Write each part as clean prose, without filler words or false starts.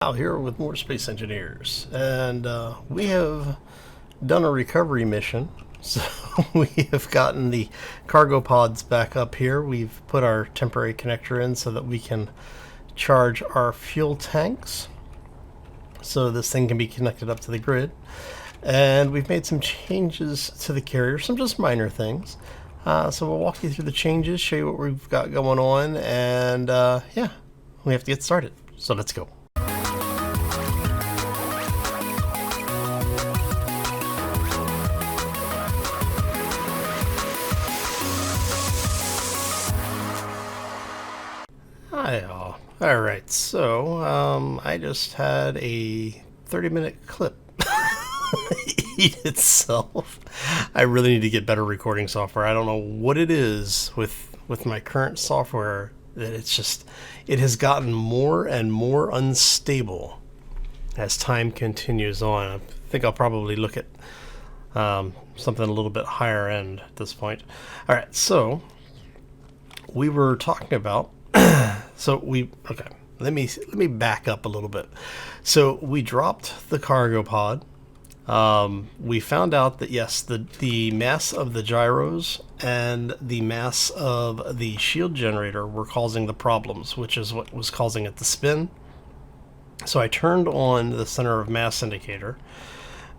Al here with more Space Engineers, and we have done a recovery mission. So we have gotten the cargo pods back up here. We've put our temporary connector in so that we can charge our fuel tanks, so this thing can be connected up to the grid. And we've made some changes to the carrier, some just minor things. So we'll walk you through the changes, show you what we've got going on, and yeah, we have to get started. So let's go. Hi all. Alright, so I just had a 30-minute clip eat itself. I really need to get better recording software. I don't know what it is with my current software, that it has gotten more and more unstable as time continues on. I think I'll probably look at something a little bit higher end at this point. Alright, so we were talking about okay, let me back up a little bit. So we dropped the cargo pod. We found out that yes, the mass of the gyros and the mass of the shield generator were causing the problems, which is what was causing it to spin. So I turned on the center of mass indicator,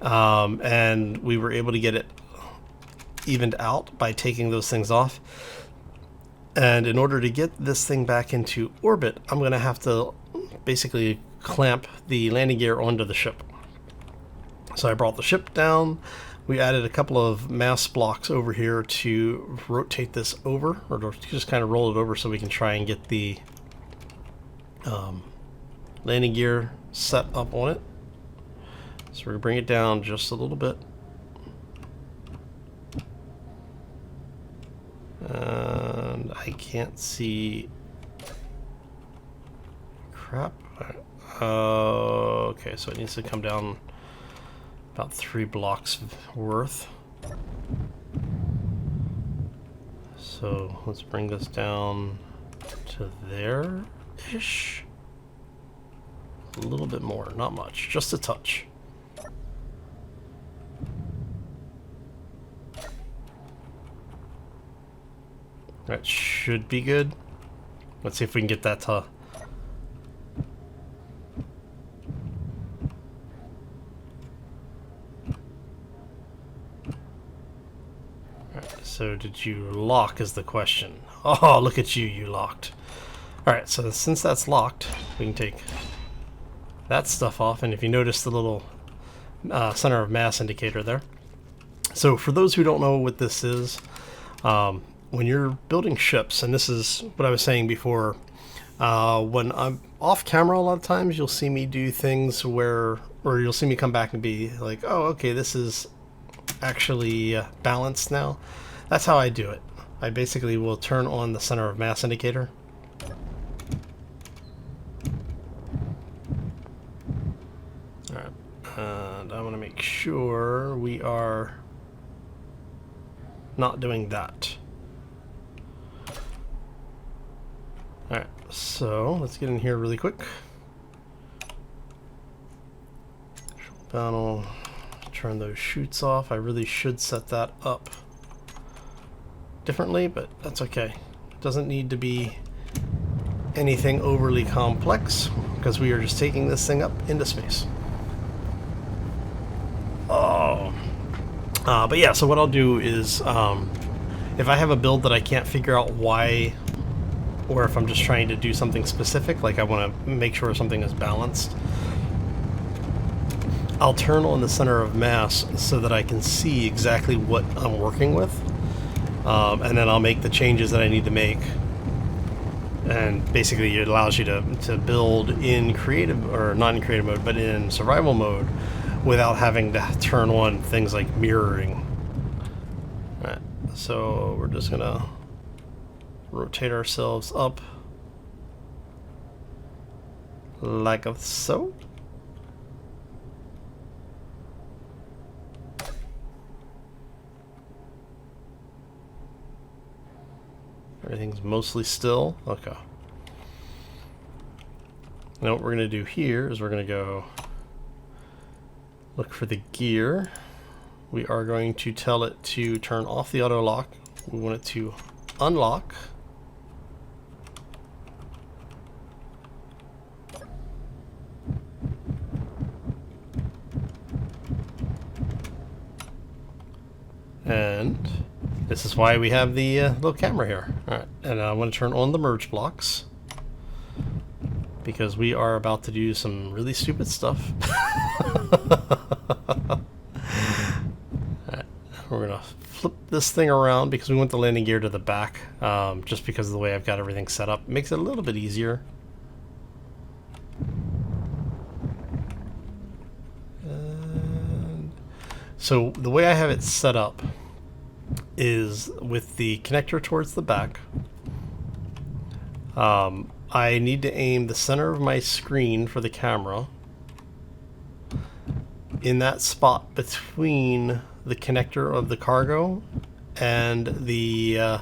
and we were able to get it evened out by taking those things off. And in order to get this thing back into orbit, I'm going to have to basically clamp the landing gear onto the ship. So I brought the ship down. We added a couple of mass blocks over here to rotate this over, or to just kind of roll it over so we can try and get the landing gear set up on it. So we're going to bring it down just a little bit. And I can't see crap. Okay, so it needs to come down about 3 blocks worth. So let's bring this down to there-ish. A little bit more, not much, just a touch. That should be good. Let's see if we can get that to... Alright, so did you lock is the question. Oh, look at you, you locked. Alright, so since that's locked, we can take that stuff off. And if you notice the little center of mass indicator there. So for those who don't know what this is, when you're building ships, and this is what I was saying before, when I'm off camera a lot of times you'll see me do things or you'll see me come back and be like, oh, okay, this is actually balanced now. That's how I do it. I basically will turn on the center of mass indicator. Alright, and I want to make sure we are not doing that. Alright, so let's get in here really quick. Panel, turn those chutes off. I really should set that up differently, but that's okay. It doesn't need to be anything overly complex because we are just taking this thing up into space. Oh. But yeah, so what I'll do is if I have a build that I can't figure out why, or if I'm just trying to do something specific, like I want to make sure something is balanced, I'll turn on the center of mass so that I can see exactly what I'm working with, and then I'll make the changes that I need to make. And basically it allows you to build in creative, or not in creative mode, but in survival mode, without having to turn on things like mirroring. Alright, so we're just gonna rotate ourselves up like so. Everything's mostly still. Okay. Now what we're going to do here is we're going to go look for the gear. We are going to tell it to turn off the auto lock. We want it to unlock. And this is why we have the little camera here. Alright, and I want to turn on the merge blocks because we are about to do some really stupid stuff. Alright, we're going to flip this thing around because we want the landing gear to the back, just because of the way I've got everything set up. It makes it a little bit easier. And so the way I have it set up is with the connector towards the back. I need to aim the center of my screen for the camera in that spot between the connector of the cargo and the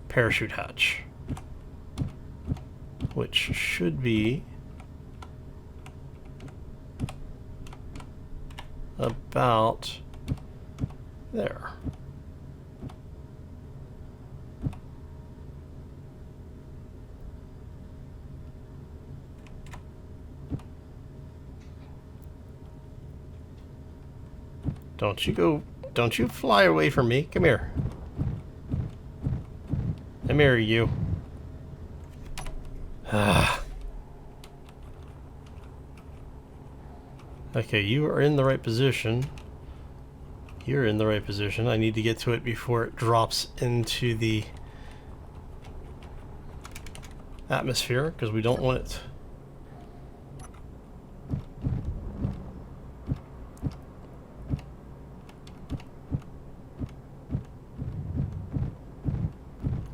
parachute hatch, which should be about there. Don't you fly away from me. Come here. Come here, you. Okay, you are in the right position. You're in the right position. I need to get to it before it drops into the atmosphere, because we don't want it.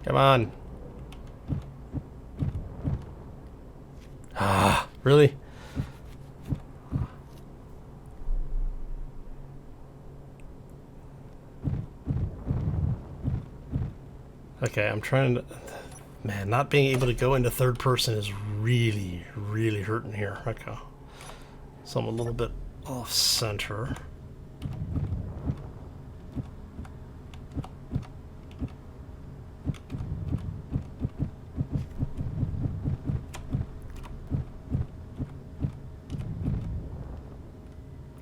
Come on. Really? Okay, I'm trying to... Man, not being able to go into third person is really, really hurting here. Okay. So I'm a little bit off center.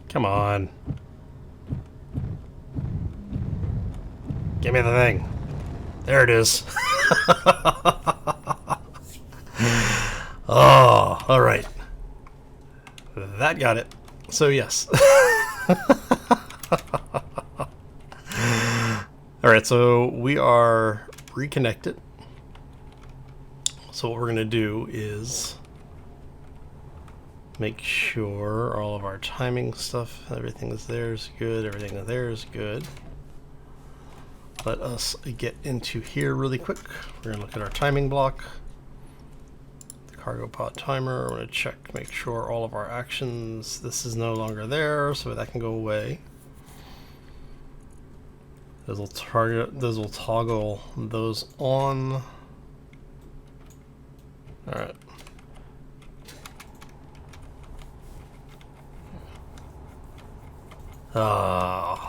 Come on. Give me the thing. There it is. Oh, all right. That got it. So yes. All right, so we are reconnected. So what we're going to do is make sure all of our timing stuff, everything is there is good, everything there is good. Let us get into here really quick. We're going to look at our timing block. The cargo pod timer. We're going to check, make sure all of our actions, this is no longer there, so that can go away. Those will toggle those on. Alright.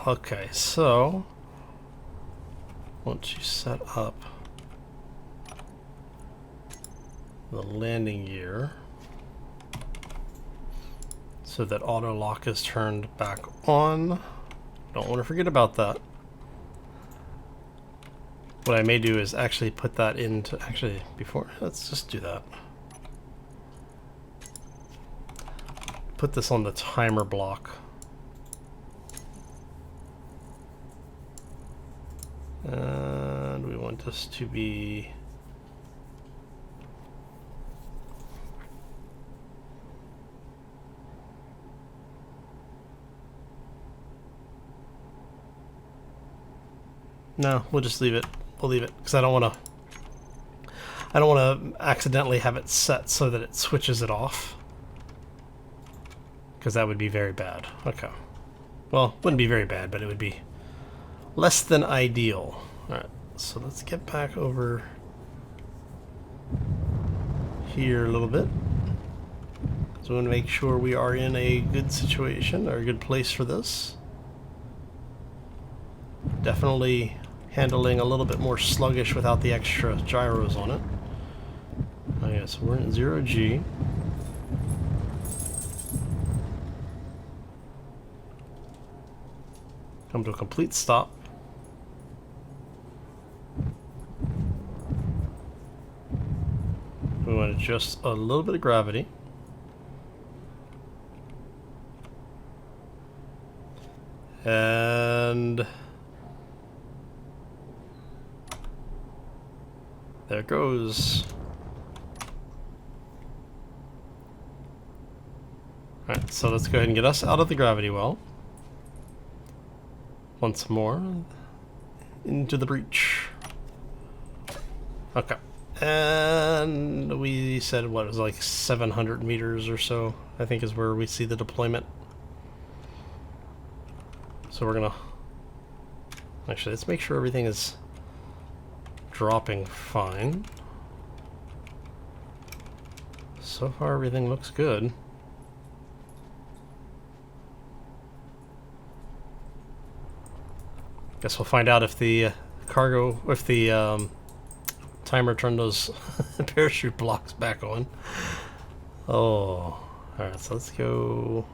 Okay, so once you set up the landing gear so that auto lock is turned back on, don't want to forget about that. What I may do is actually put that into, actually before, let's just do that. Put this on the timer block. And we want this to be no, we'll just leave it. We'll leave it because I don't want to accidentally have it set so that it switches it off, because that would be very bad. Okay. Well, wouldn't be very bad, but it would be less than ideal. Alright, so let's get back over here a little bit. So we want to make sure we are in a good situation or a good place for this. Definitely handling a little bit more sluggish without the extra gyros on it. Okay, so we're in 0G. Come to a complete stop. We want to adjust a little bit of gravity. And there it goes. Alright, so let's go ahead and get us out of the gravity well. Once more. Into the breach. Okay. And we said, what, it was like 700 meters or so, I think is where we see the deployment. So we're gonna... Actually, let's make sure everything is dropping fine. So far, everything looks good. Guess we'll find out if the cargo, if the timer turned those parachute blocks back on. Oh, alright, so let's go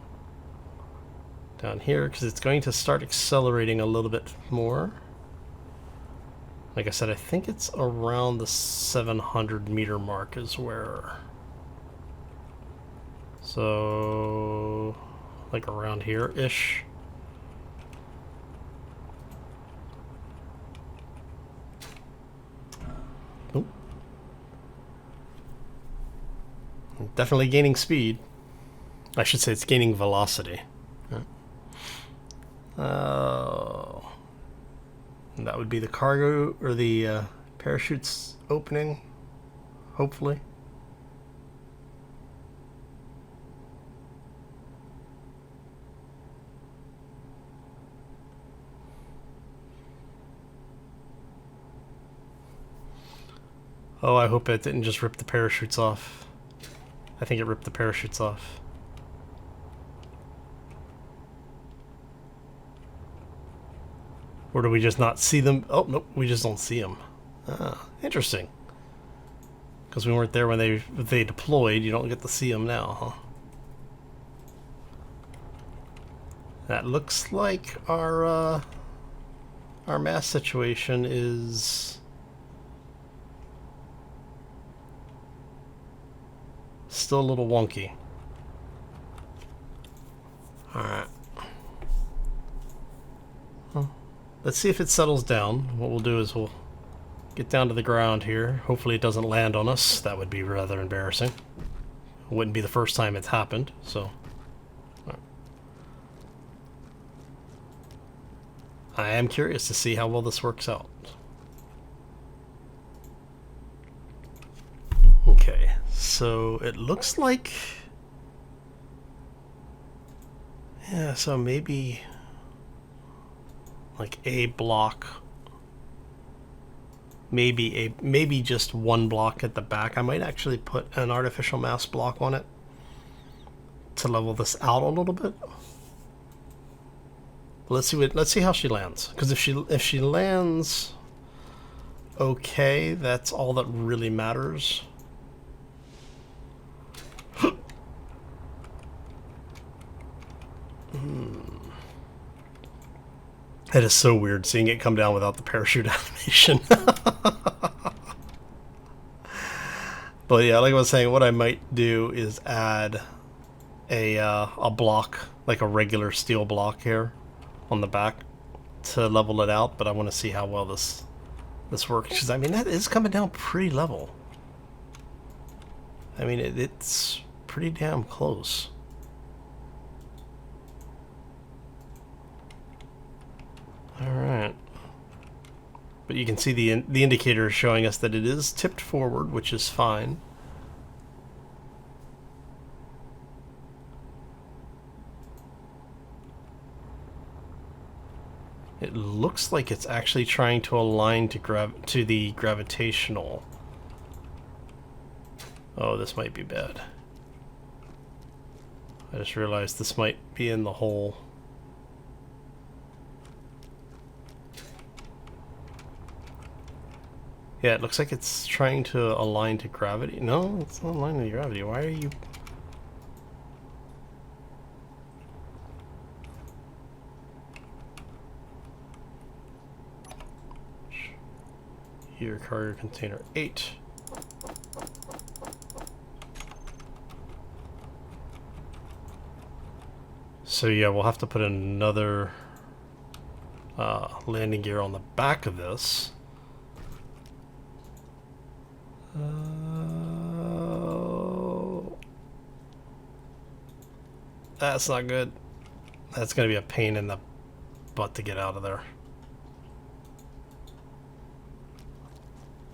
down here because it's going to start accelerating a little bit more. Like I said, I think it's around the 700 meter mark is where. So, like around here-ish. Definitely gaining speed. I should say it's gaining velocity. Oh. And that would be the cargo or the parachutes opening, hopefully. Oh, I hope it didn't just rip the parachutes off. I think it ripped the parachutes off. Or do we just not see them? Oh, nope, we just don't see them. Ah, interesting. Because we weren't there when they deployed, you don't get to see them now, huh? That looks like our mass situation is still a little wonky. Alright. Well, let's see if it settles down. What we'll do is we'll get down to the ground here. Hopefully it doesn't land on us. That would be rather embarrassing. It wouldn't be the first time it's happened, so. Right. I am curious to see how well this works out. Okay, so it looks like... Yeah, so maybe like a block, maybe just one block at the back. I might actually put an artificial mass block on it to level this out a little bit. Let's see how she lands, because if she lands okay, that's all that really matters. It is so weird seeing it come down without the parachute animation. But yeah, like I was saying, what I might do is add a block, like a regular steel block here on the back to level it out. But I want to see how well this works, because I mean that is coming down pretty level. I mean it's pretty damn close. Alright. But you can see the indicator is showing us that it is tipped forward, which is fine. It looks like it's actually trying to align to the gravitational. Oh, this might be bad. I just realized this might be in the hole. Yeah, it looks like it's trying to align to gravity. No, it's not aligning to gravity. Why are you... Here, cargo container 8. So yeah, we'll have to put another landing gear on the back of this. That's not good. That's going to be a pain in the butt to get out of there.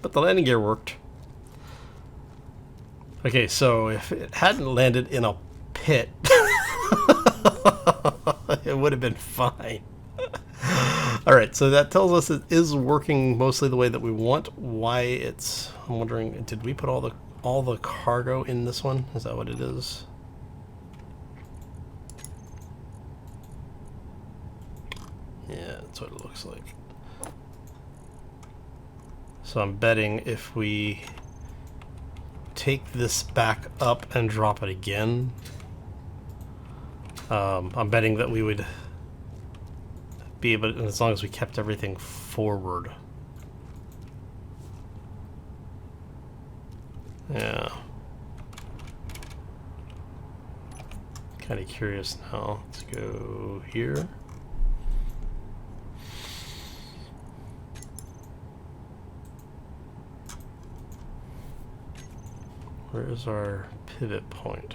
But the landing gear worked. Okay, so if it hadn't landed in a pit, it would have been fine. Alright, so that tells us it is working mostly the way that we want. Why it's... I'm wondering, did we put all the cargo in this one? Is that what it is? Yeah, that's what it looks like. So I'm betting if we take this back up and drop it again, I'm betting that we would be able to, as long as we kept everything forward. Yeah. Kind of curious now. Let's go here. Where is our pivot point?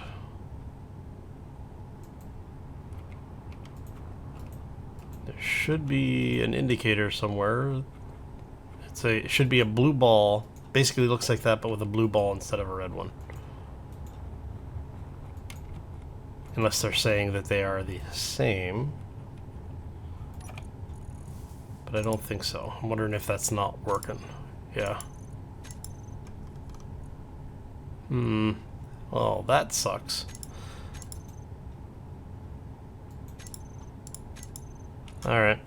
There should be an indicator somewhere. It should be a blue ball. Basically looks like that, but with a blue ball instead of a red one. Unless they're saying that they are the same. But I don't think so. I'm wondering if that's not working. Yeah. Well, that sucks. Alright.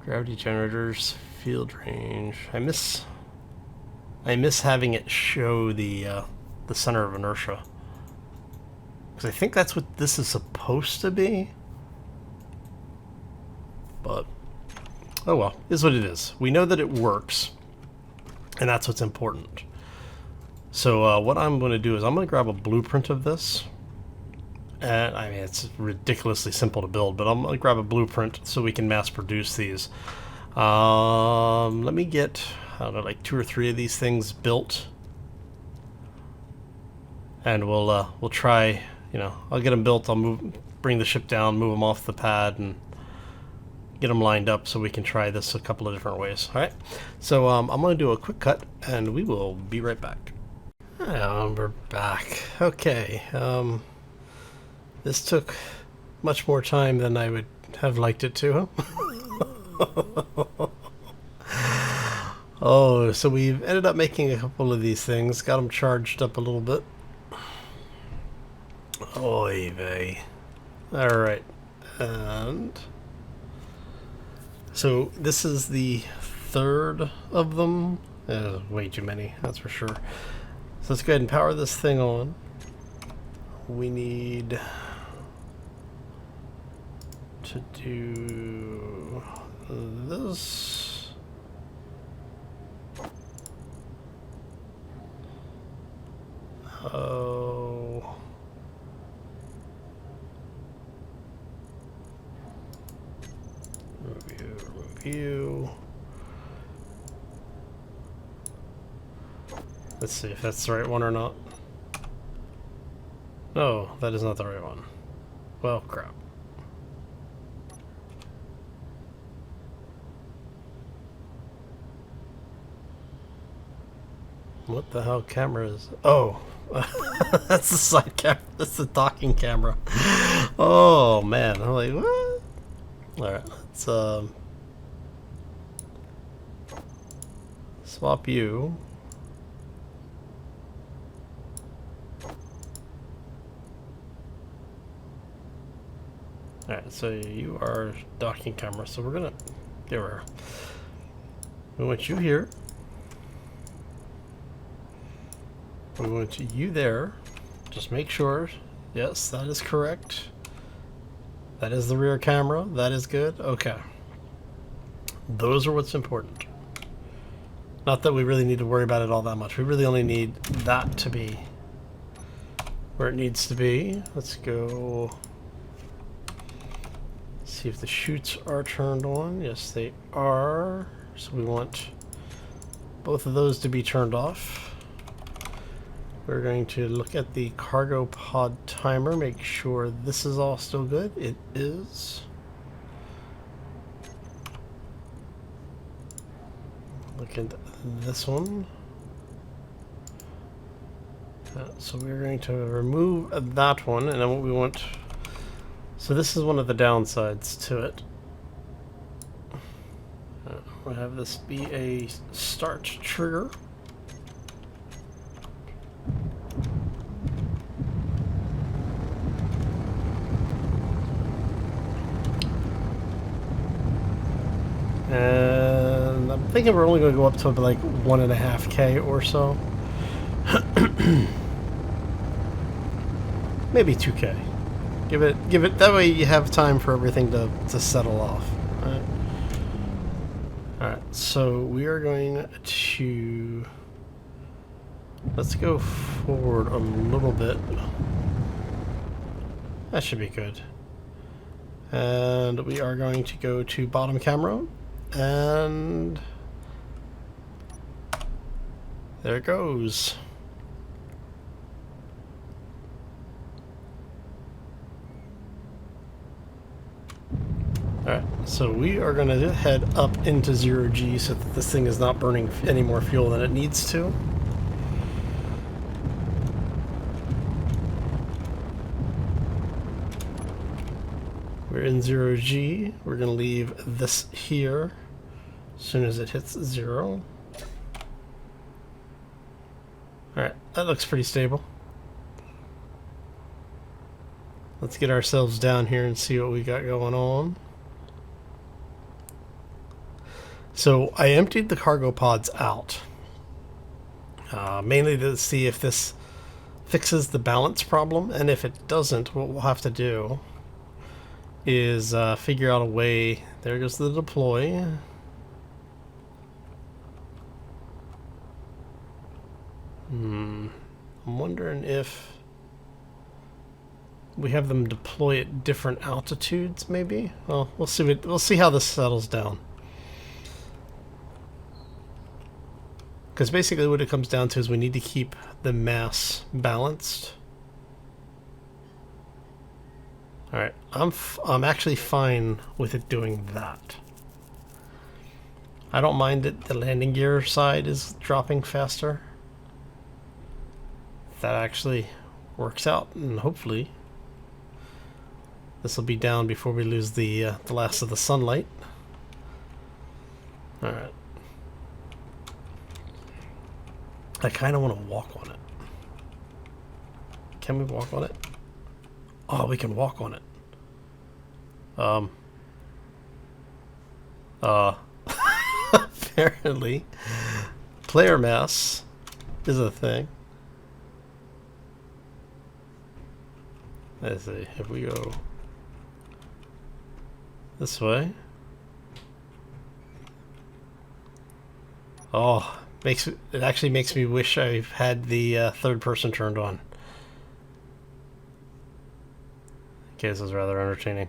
Gravity generators, field range. I miss having it show the center of inertia. Because I think that's what this is supposed to be. But, oh well, is what it is. We know that it works. And that's what's important. So what I'm going to do is I'm going to grab a blueprint of this. And I mean, it's ridiculously simple to build, but I'm going to grab a blueprint so we can mass produce these. Let me get, I don't know, like 2 or 3 of these things built. And we'll try, you know, I'll get them built, bring the ship down, move them off the pad, and get them lined up so we can try this a couple of different ways. Alright, so I'm going to do a quick cut and we will be right back. And we're back. Okay, this took much more time than I would have liked it to. Oh, so we've ended up making a couple of these things, got them charged up a little bit. Oy vey. Alright, and so this is the 3rd of them. Way too many, that's for sure. So let's go ahead and power this thing on. We need to do this. Oh. Review. Let's see if that's the right one or not. No, that is not the right one. Well, crap. What the hell camera is? Oh, that's the side camera. That's the docking camera. Oh man, I'm like, what? All right, let's swap you. Alright, so you are docking camera, so we're gonna give her. We want you here. We want you there. Just make sure. Yes, that is correct. That is the rear camera. That is good. Okay. Those are what's important. Not that we really need to worry about it all that much. We really only need that to be where it needs to be. Let's go see if the chutes are turned on. Yes, they are. So we want both of those to be turned off. We're going to look at the cargo pod timer, make sure this is all still good. It is. Look at this one. So we're going to remove that one, and then what we want. So this is one of the downsides to it. We'll have this be a start trigger. And I'm thinking we're only going to go up to like 1.5K or so. Maybe 2K. Give it. That way you have time for everything to settle off. Alright. Alright, so we are going to. Let's go forward a little bit. That should be good. And we are going to go to bottom camera. And there it goes. Alright, so we are going to head up into 0G so that this thing is not burning any more fuel than it needs to. We're in 0G. We're going to leave this here as soon as it hits 0. Alright, that looks pretty stable. Let's get ourselves down here and see what we got going on. So I emptied the cargo pods out, mainly to see if this fixes the balance problem, and if it doesn't, what we'll have to do is figure out a way. There goes the deploy. I'm wondering if we have them deploy at different altitudes, maybe. Well, we'll see. We'll see how this settles down. Because basically what it comes down to is we need to keep the mass balanced. Alright, I'm actually fine with it doing that. I don't mind that the landing gear side is dropping faster. That actually works out, and hopefully this will be down before we lose the last of the sunlight. Alright. I kind of want to walk on it. Can we walk on it? Oh, we can walk on it. Apparently, player mass is a thing. Let's see, if we go this way. Oh, it actually makes me wish I had the third person turned on. Okay, this is rather entertaining.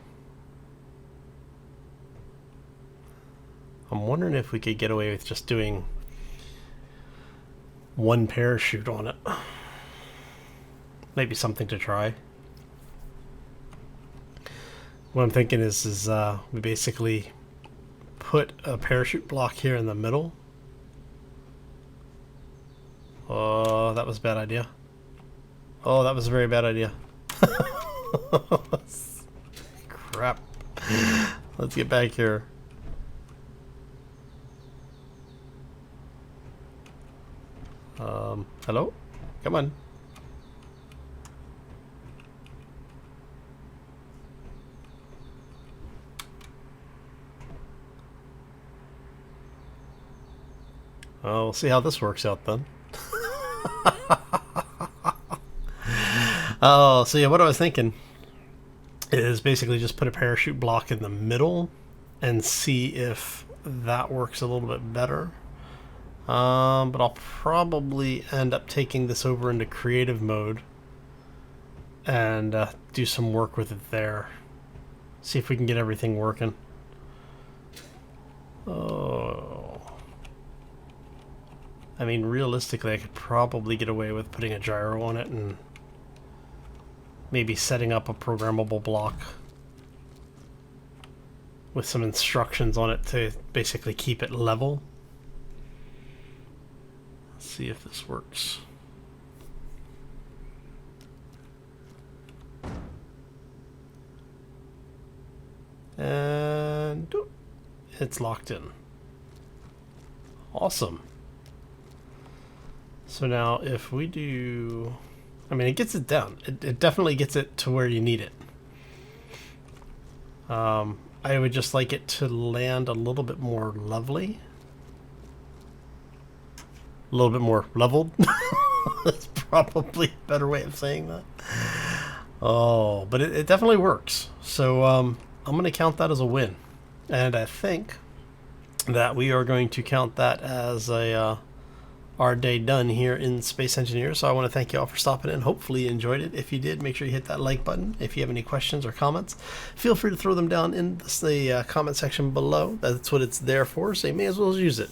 I'm wondering if we could get away with just doing one parachute on it. Maybe something to try. What I'm thinking is we basically put a parachute block here in the middle. Oh, that was a bad idea. Oh, that was a very bad idea. Crap. Let's get back here. Hello? Come on. Well, we'll see how this works out then. Oh, so yeah, what I was thinking is basically just put a parachute block in the middle and see if that works a little bit better. But I'll probably end up taking this over into creative mode and do some work with it there. See if we can get everything working. Oh. I mean, realistically, I could probably get away with putting a gyro on it and maybe setting up a programmable block with some instructions on it to basically keep it level. Let's see if this works. And it's locked in. Awesome. So now if we do... I mean, it gets it down. It definitely gets it to where you need it. I would just like it to land a little bit more lovely. A little bit more leveled. That's probably a better way of saying that. Oh, but it definitely works. So I'm going to count that as a win. And I think that we are going to count that as a our day done here in Space Engineers. So I want to thank you all for stopping in. Hopefully you enjoyed it. If you did, make sure you hit that like button. If you have any questions or comments, feel free to throw them down in the comment section below. That's what it's there for, so you may as well use it.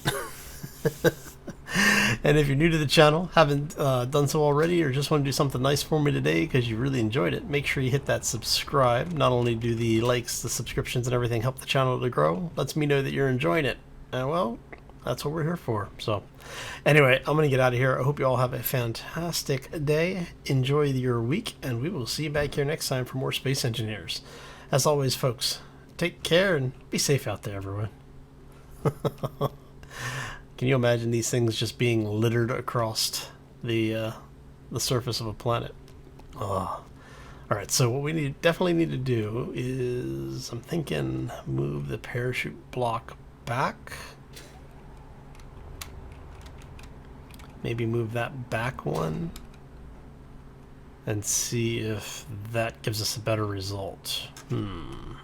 And if you're new to the channel, haven't done so already, or just want to do something nice for me today because you really enjoyed it, make sure you hit that subscribe. Not only do the likes, the subscriptions, and everything help the channel to grow, lets me know that you're enjoying it. And well, that's what we're here for. So anyway, I'm going to get out of here. I hope you all have a fantastic day. Enjoy your week, and we will see you back here next time for more Space Engineers. As always, folks, take care and be safe out there, everyone. Can you imagine these things just being littered across the surface of a planet? Oh. All right, so what we definitely need to do is, I'm thinking, move the parachute block back. Maybe move that back one and see if that gives us a better result.